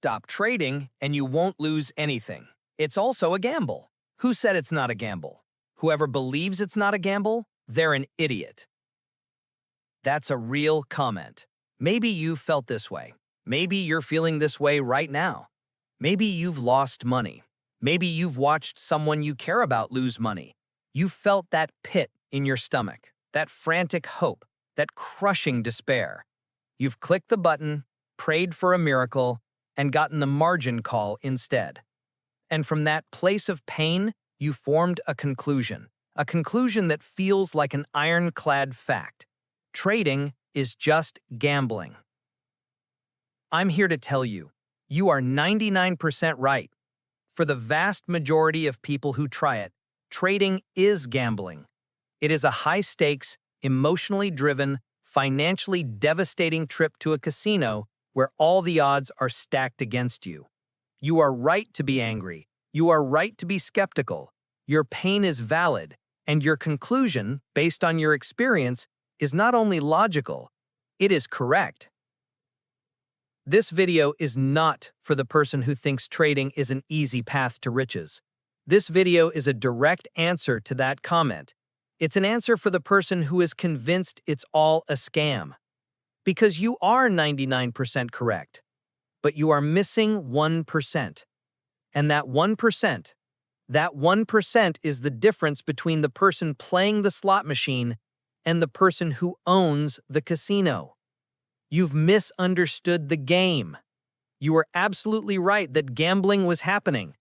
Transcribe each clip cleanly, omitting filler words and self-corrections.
stop trading and you won't lose anything. It's also a gamble. Who said it's not a gamble? Whoever believes it's not a gamble, they're an idiot. That's a real comment. Maybe you've felt this way. Maybe you're feeling this way right now. Maybe you've lost money. Maybe you've watched someone you care about lose money. You felt that pit in your stomach, that frantic hope, that crushing despair. You've clicked the button, prayed for a miracle, and gotten the margin call instead. And from that place of pain, you formed a conclusion that feels like an ironclad fact. Trading is just gambling. I'm here to tell you, you are 99% right. For the vast majority of people who try it, trading is gambling. It is a high-stakes, emotionally driven, financially devastating trip to a casino where all the odds are stacked against you. You are right to be angry. You are right to be skeptical. Your pain is valid, and your conclusion, based on your experience, is not only logical, it is correct. This video is not for the person who thinks trading is an easy path to riches. This video is a direct answer to that comment. It's an answer for the person who is convinced it's all a scam. Because you are 99% correct, but you are missing 1%. And that 1% is the difference between the person playing the slot machine and the person who owns the casino. You've misunderstood the game. You were absolutely right that gambling was happening.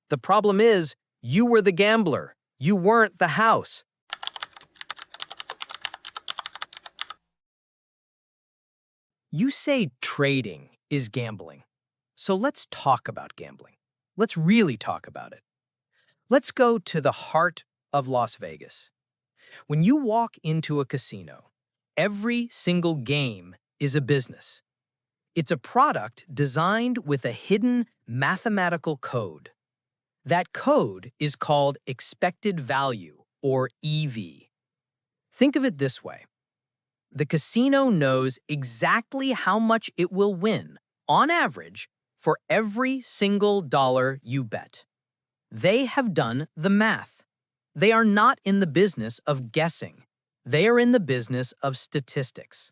The problem is, you were the gambler. You weren't the house. You say trading is gambling. So let's talk about gambling. Let's really talk about it. Let's go to the heart of Las Vegas. When you walk into a casino, every single game is a business. It's a product designed with a hidden mathematical code. That code is called expected value, or EV. Think of it this way. The casino knows exactly how much it will win, on average, for every single dollar you bet. They have done the math. They are not in the business of guessing. They are in the business of statistics.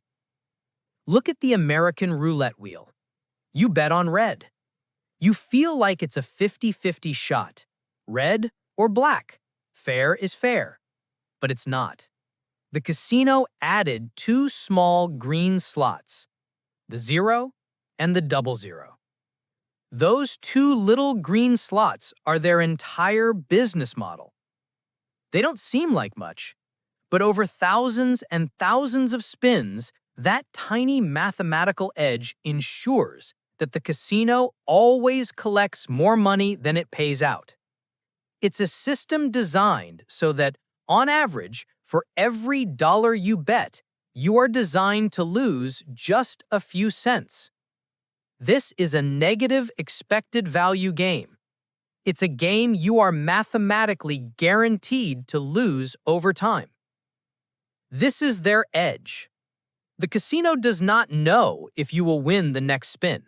Look at the American roulette wheel. You bet on red. You feel like it's a 50-50 shot. Red or black. Fair is fair. But it's not. The casino added two small green slots, the 0 and the 00. Those two little green slots are their entire business model. They don't seem like much, but over thousands and thousands of spins, that tiny mathematical edge ensures that the casino always collects more money than it pays out. It's a system designed so that, on average, for every dollar you bet, you are designed to lose just a few cents. This is a negative expected value game. It's a game you are mathematically guaranteed to lose over time. This is their edge. The casino does not know if you will win the next spin.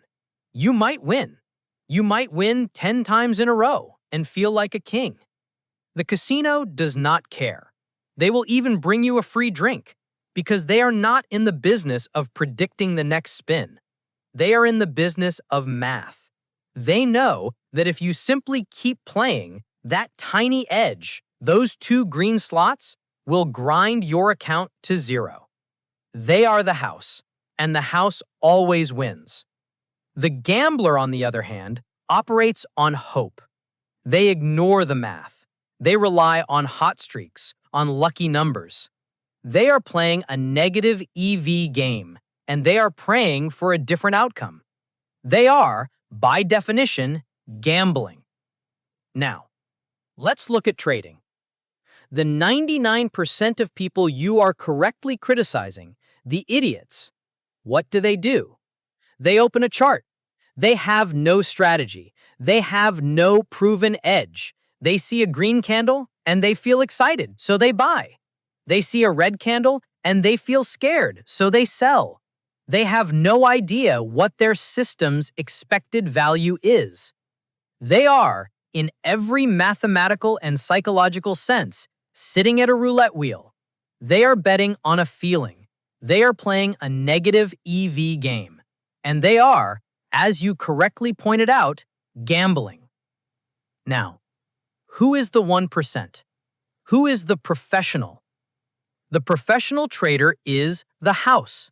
You might win. You might win 10 times in a row and feel like a king. The casino does not care. They will even bring you a free drink because they are not in the business of predicting the next spin. They are in the business of math. They know that if you simply keep playing, that tiny edge, those two green slots, will grind your account to 0. They are the house, and the house always wins. The gambler, on the other hand, operates on hope. They ignore the math. They rely on hot streaks, on lucky numbers. They are playing a negative EV game, and they are praying for a different outcome. They are, by definition, gambling. Now, let's look at trading. The 99% of people you are correctly criticizing, the idiots, what do? They open a chart. They have no strategy. They have no proven edge. They see a green candle and they feel excited, so they buy. They see a red candle and they feel scared, so they sell. They have no idea what their system's expected value is. They are, in every mathematical and psychological sense, sitting at a roulette wheel. They are betting on a feeling. They are playing a negative EV game. And they are, as you correctly pointed out, gambling. Now, who is the 1%? Who is the professional? The professional trader is the house.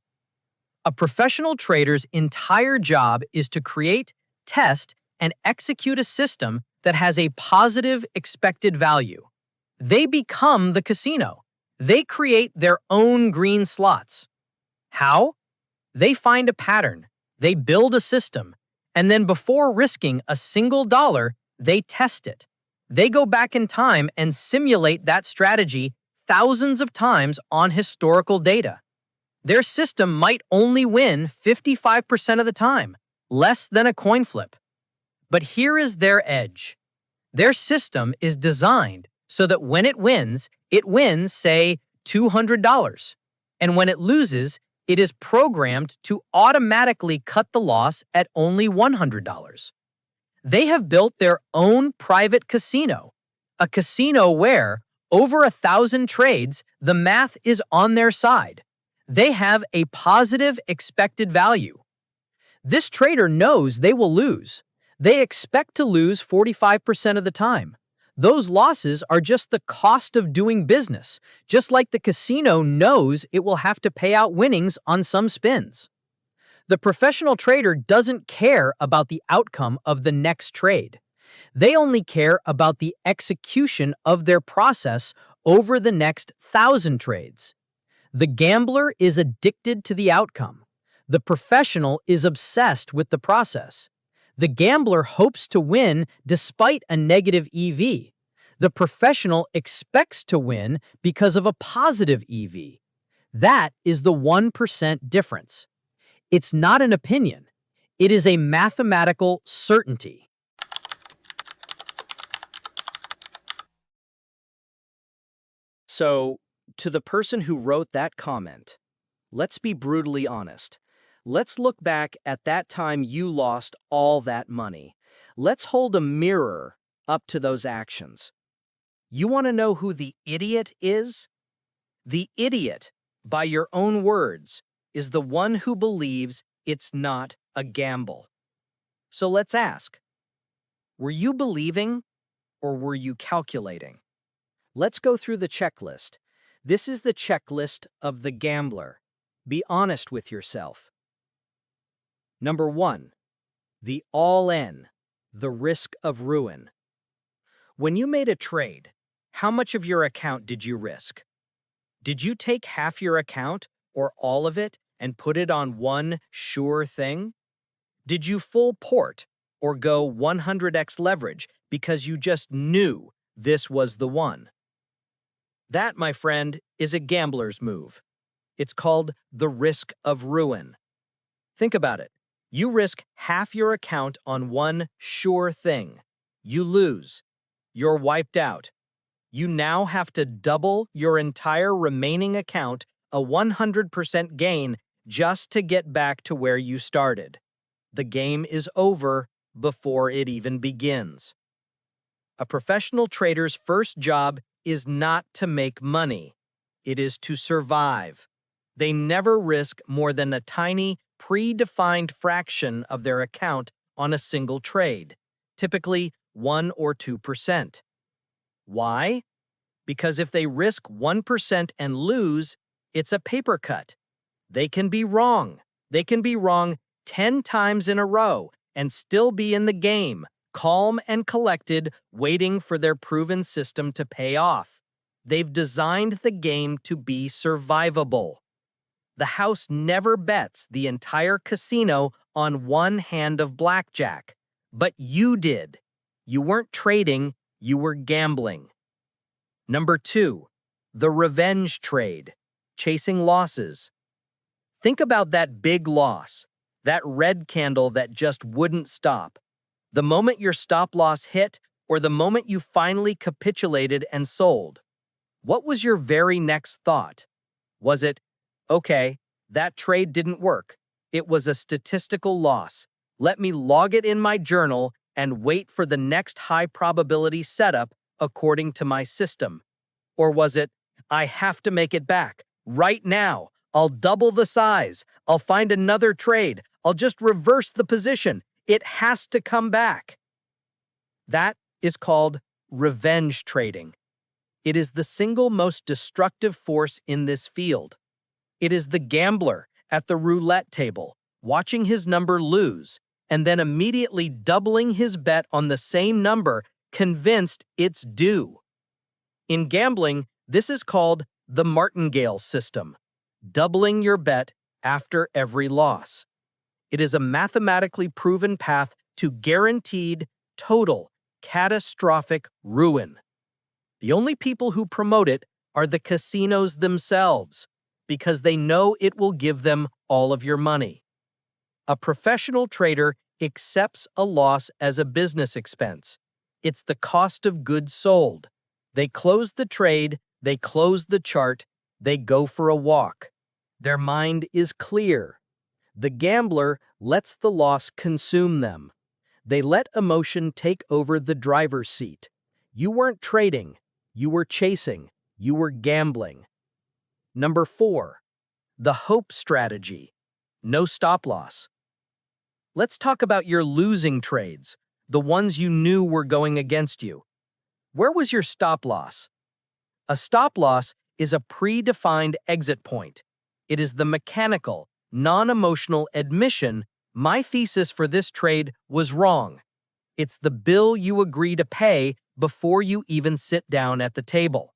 A professional trader's entire job is to create, test, and execute a system that has a positive expected value. They become the casino. They create their own green slots. How? They find a pattern, they build a system, and then before risking a single dollar, they test it. They go back in time and simulate that strategy thousands of times on historical data. Their system might only win 55% of the time, less than a coin flip. But here is their edge. Their system is designed so that when it wins, say, $200. And when it loses, it is programmed to automatically cut the loss at only $100. They have built their own private casino, a casino where, over 1,000 trades, the math is on their side. They have a positive expected value. This trader knows they will lose. They expect to lose 45% of the time. Those losses are just the cost of doing business, just like the casino knows it will have to pay out winnings on some spins. The professional trader doesn't care about the outcome of the next trade. They only care about the execution of their process over the next 1,000 trades. The gambler is addicted to the outcome. The professional is obsessed with the process. The gambler hopes to win despite a negative EV. The professional expects to win because of a positive EV. That is the 1% difference. It's not an opinion. It is a mathematical certainty. So, to the person who wrote that comment, let's be brutally honest. Let's look back at that time you lost all that money. Let's hold a mirror up to those actions. You want to know who the idiot is? The idiot, by your own words, is the one who believes it's not a gamble. So let's ask, were you believing or were you calculating? Let's go through the checklist. This is the checklist of the gambler. Be honest with yourself. Number 1, the all-in, the risk of ruin. When you made a trade, how much of your account did you risk? Did you take half your account or all of it and put it on one sure thing? Did you full port or go 100x leverage because you just knew this was the one? That, my friend, is a gambler's move. It's called the risk of ruin. Think about it. You risk half your account on one sure thing. You lose. You're wiped out. You now have to double your entire remaining account, a 100% gain, just to get back to where you started. The game is over before it even begins. A professional trader's first job is not to make money. It is to survive. They never risk more than a tiny, predefined fraction of their account on a single trade, typically 1 or 2%. Why? Because if they risk 1% and lose, it's a paper cut. They can be wrong. They can be wrong 10 times in a row and still be in the game, calm and collected, waiting for their proven system to pay off. They've designed the game to be survivable. The house never bets the entire casino on one hand of blackjack. But you did. You weren't trading, you were gambling. Number 2, the revenge trade, chasing losses. Think about that big loss, that red candle that just wouldn't stop. The moment your stop loss hit, or the moment you finally capitulated and sold. What was your very next thought? Was it, okay, that trade didn't work. It was a statistical loss. Let me log it in my journal and wait for the next high probability setup according to my system. Or was it, I have to make it back right now. I'll double the size. I'll find another trade. I'll just reverse the position. It has to come back. That is called revenge trading. It is the single most destructive force in this field. It is the gambler at the roulette table, watching his number lose, and then immediately doubling his bet on the same number, convinced it's due. In gambling, this is called the martingale system, doubling your bet after every loss. It is a mathematically proven path to guaranteed, total, catastrophic ruin. The only people who promote it are the casinos themselves, because they know it will give them all of your money. A professional trader accepts a loss as a business expense. It's the cost of goods sold. They close the trade, they close the chart, they go for a walk. Their mind is clear. The gambler lets the loss consume them. They let emotion take over the driver's seat. You weren't trading, you were chasing, you were gambling. Number 4, the hope strategy. No stop loss. Let's talk about your losing trades, the ones you knew were going against you. Where was your stop loss? A stop loss is a predefined exit point. It is the mechanical, non-emotional admission, my thesis for this trade was wrong. It's the bill you agree to pay before you even sit down at the table.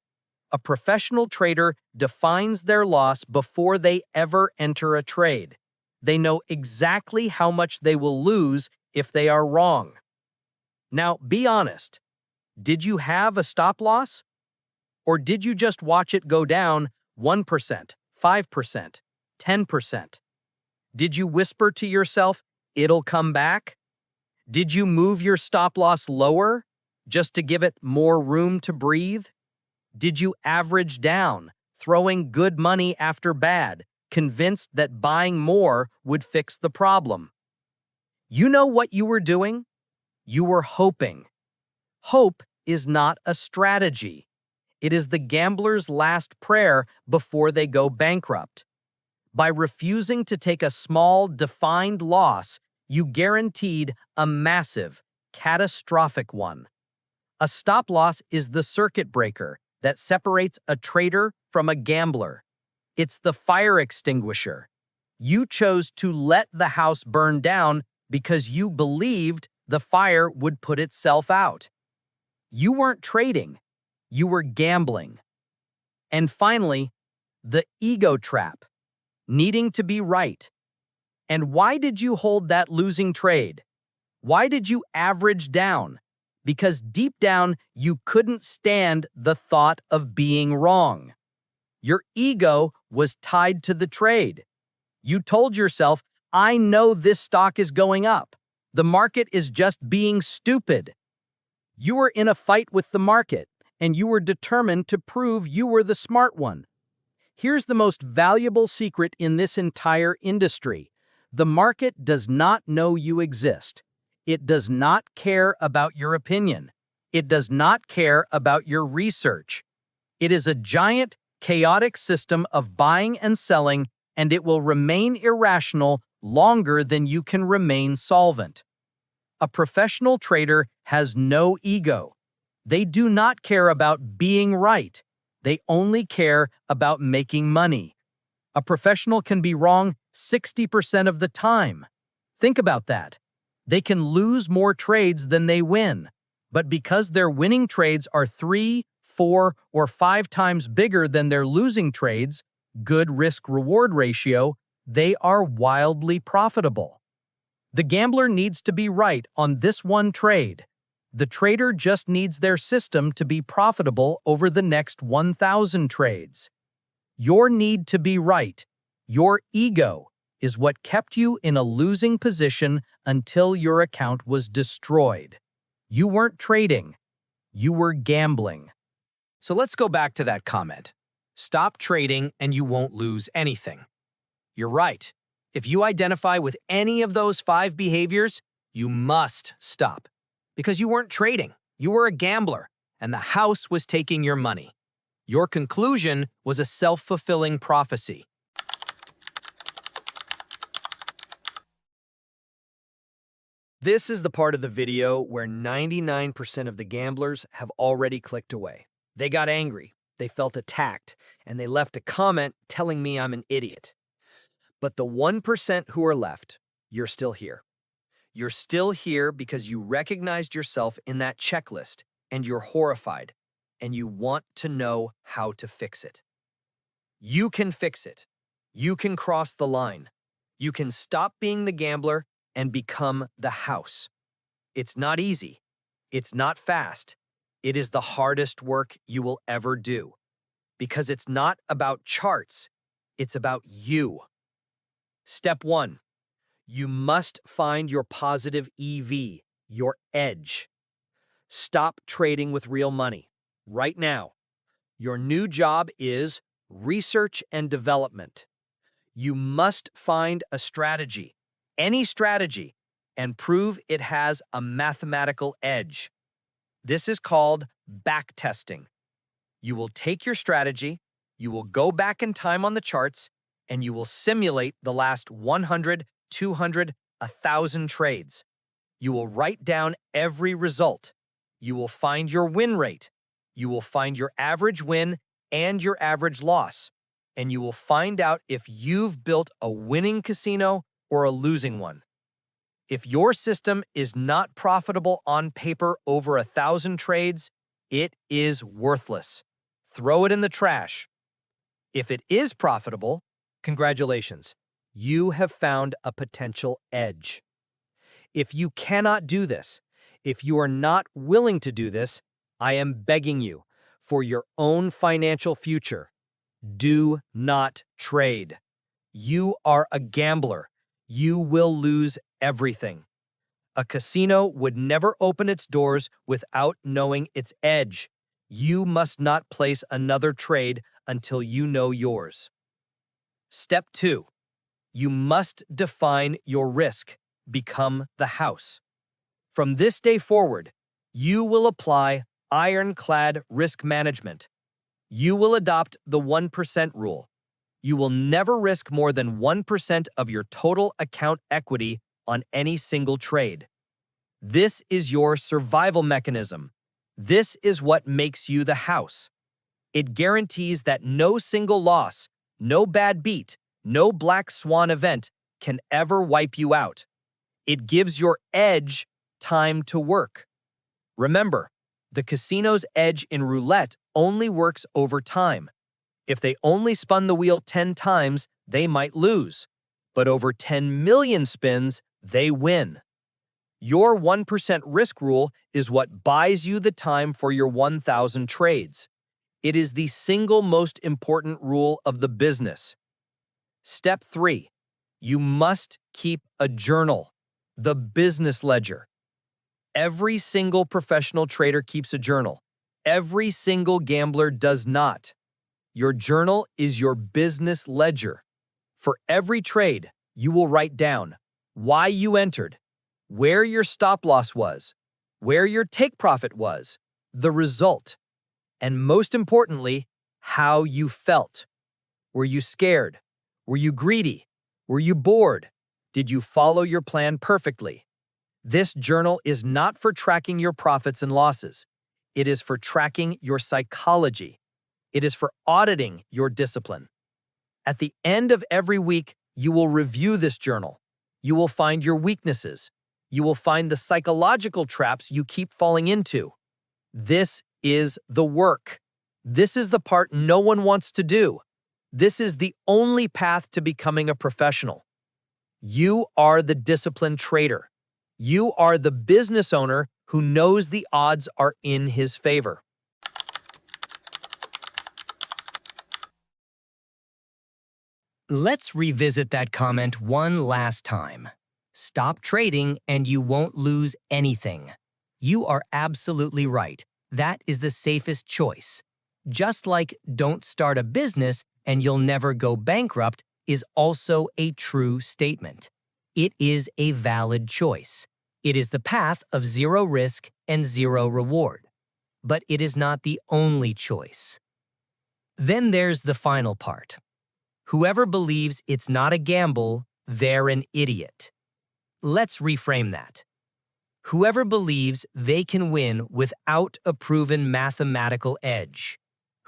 A professional trader defines their loss before they ever enter a trade. They know exactly how much they will lose if they are wrong. Now, be honest. Did you have a stop loss? Or did you just watch it go down 1%, 5%, 10%? Did you whisper to yourself, it'll come back? Did you move your stop loss lower just to give it more room to breathe? Did you average down, throwing good money after bad, convinced that buying more would fix the problem? You know what you were doing? You were hoping. Hope is not a strategy. It is the gambler's last prayer before they go bankrupt. By refusing to take a small, defined loss, you guaranteed a massive, catastrophic one. A stop loss is the circuit breaker that separates a trader from a gambler. It's the fire extinguisher. You chose to let the house burn down because you believed the fire would put itself out. You weren't trading, you were gambling. And finally, the ego trap, needing to be right. And why did you hold that losing trade? Why did you average down? Because deep down, you couldn't stand the thought of being wrong. Your ego was tied to the trade. You told yourself, I know this stock is going up. The market is just being stupid. You were in a fight with the market, and you were determined to prove you were the smart one. Here's the most valuable secret in this entire industry. The market does not know you exist. It does not care about your opinion. It does not care about your research. It is a giant, chaotic system of buying and selling, and it will remain irrational longer than you can remain solvent. A professional trader has no ego. They do not care about being right. They only care about making money. A professional can be wrong 60% of the time. Think about that. They can lose more trades than they win. But because their winning trades are 3, 4, or 5 times bigger than their losing trades, good risk-reward ratio, they are wildly profitable. The gambler needs to be right on this one trade. The trader just needs their system to be profitable over the next 1,000 trades. Your need to be right, your ego, is what kept you in a losing position until your account was destroyed. You weren't trading, you were gambling. So let's go back to that comment. Stop trading and you won't lose anything. You're right. If you identify with any of those 5 behaviors, you must stop. Because you weren't trading, you were a gambler, and the house was taking your money. Your conclusion was a self-fulfilling prophecy. This is the part of the video where 99% of the gamblers have already clicked away. They got angry, they felt attacked, and they left a comment telling me I'm an idiot. But the 1% who are left, you're still here. You're still here because you recognized yourself in that checklist, and you're horrified, and you want to know how to fix it. You can fix it. You can cross the line. You can stop being the gambler and become the house. It's not easy. It's not fast. It is the hardest work you will ever do. Because it's not about charts. It's about you. Step 1. You must find your positive EV, your edge. Stop trading with real money. Right now. Your new job is research and development. You must find a strategy, any strategy, and prove it has a mathematical edge. This is called backtesting. You will take your strategy, you will go back in time on the charts, and you will simulate the last 100, 200, 1,000 trades. You will write down every result. You will find your win rate. You will find your average win and your average loss. And you will find out if you've built a winning casino or a losing one. If your system is not profitable on paper over 1,000 trades, it is worthless. Throw it in the trash. If it is profitable, congratulations, you have found a potential edge. If you cannot do this, if you are not willing to do this, I am begging you, for your own financial future, do not trade. You are a gambler. You will lose everything. A casino would never open its doors without knowing its edge. You must not place another trade until you know yours. Step 2. You must define your risk. Become the house. From this day forward, you will apply ironclad risk management. You will adopt the 1% rule. You will never risk more than 1% of your total account equity on any single trade. This is your survival mechanism. This is what makes you the house. It guarantees that no single loss, no bad beat, no black swan event can ever wipe you out. It gives your edge time to work. Remember, the casino's edge in roulette only works over time. If they only spun the wheel 10 times, they might lose. But over 10 million spins, they win. Your 1% risk rule is what buys you the time for your 1,000 trades. It is the single most important rule of the business. Step 3. You must keep a journal, the business ledger. Every single professional trader keeps a journal. Every single gambler does not. Your journal is your business ledger. For every trade, you will write down why you entered, where your stop loss was, where your take profit was, the result, and most importantly, how you felt. Were you scared? Were you greedy? Were you bored? Did you follow your plan perfectly? This journal is not for tracking your profits and losses. It is for tracking your psychology. It is for auditing your discipline. At the end of every week, you will review this journal. You will find your weaknesses. You will find the psychological traps you keep falling into. This is the work. This is the part no one wants to do. This is the only path to becoming a professional. You are the disciplined trader. You are the business owner who knows the odds are in his favor. Let's revisit that comment one last time. Stop trading and you won't lose anything. You are absolutely right. That is the safest choice. Just like don't start a business and you'll never go bankrupt is also a true statement. It is a valid choice. It is the path of zero risk and zero reward. But it is not the only choice. Then there's the final part. Whoever believes it's not a gamble, they're an idiot. Let's reframe that. Whoever believes they can win without a proven mathematical edge.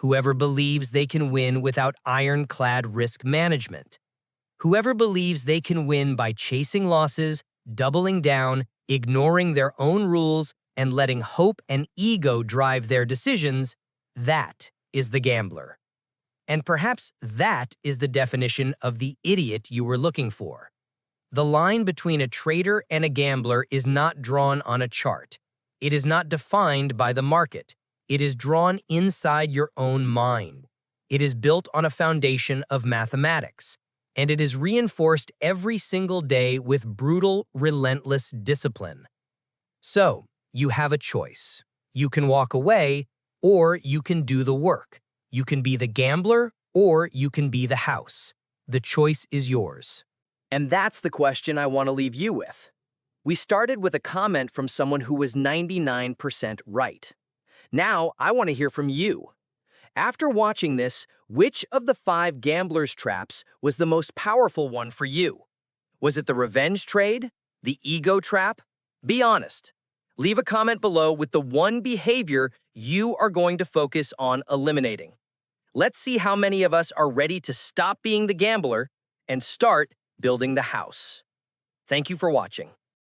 Whoever believes they can win without ironclad risk management. Whoever believes they can win by chasing losses, doubling down, ignoring their own rules, and letting hope and ego drive their decisions, that is the gambler. And perhaps that is the definition of the idiot you were looking for. The line between a trader and a gambler is not drawn on a chart. It is not defined by the market. It is drawn inside your own mind. It is built on a foundation of mathematics, and it is reinforced every single day with brutal, relentless discipline. So, you have a choice. You can walk away, or you can do the work. You can be the gambler, or you can be the house. The choice is yours. And that's the question I want to leave you with. We started with a comment from someone who was 99% right. Now, I want to hear from you. After watching this, which of the 5 gamblers' traps was the most powerful one for you? Was it the revenge trade? The ego trap? Be honest. Leave a comment below with the one behavior you are going to focus on eliminating. Let's see how many of us are ready to stop being the gambler and start building the house. Thank you for watching.